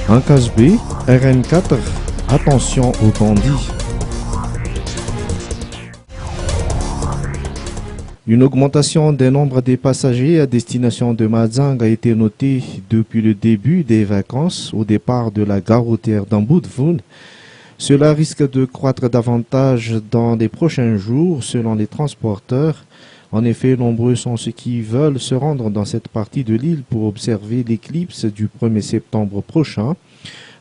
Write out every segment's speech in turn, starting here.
En case B, RN4, attention aux bandits. Une augmentation des nombres des passagers à destination de Madzang a été notée depuis le début des vacances au départ de la gare routière d'Amboudvoun. Cela risque de croître davantage dans les prochains jours selon les transporteurs. En effet, nombreux sont ceux qui veulent se rendre dans cette partie de l'île pour observer l'éclipse du 1er septembre prochain.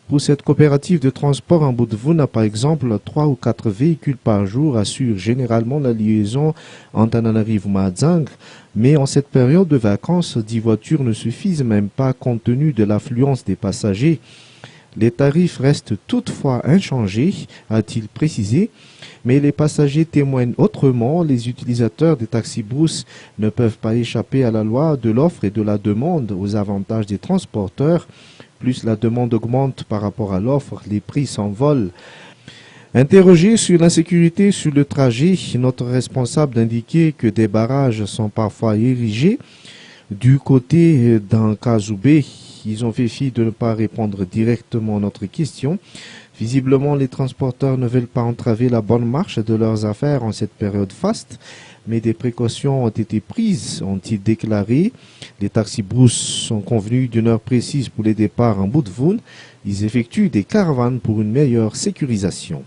Pour cette coopérative de transport en Boudvouna, par exemple, 3 ou 4 véhicules par jour assurent généralement la liaison Antananarivo-Madzang, mais en cette période de vacances, 10 voitures ne suffisent même pas compte tenu de l'affluence des passagers. Les tarifs restent toutefois inchangés, a-t-il précisé, mais les passagers témoignent autrement. Les utilisateurs des taxis-bus ne peuvent pas échapper à la loi de l'offre et de la demande aux avantages des transporteurs. Plus la demande augmente par rapport à l'offre, les prix s'envolent. Interrogé sur l'insécurité sur le trajet, notre responsable indiquait que des barrages sont parfois érigés. Du côté d'un Kazoubé, ils ont fait fi de ne pas répondre directement à notre question. Visiblement, les transporteurs ne veulent pas entraver la bonne marche de leurs affaires en cette période faste, mais des précautions ont été prises, ont-ils déclaré. Les taxis-bus sont convenus d'une heure précise pour les départs en Boudvoun. Ils effectuent des caravanes pour une meilleure sécurisation.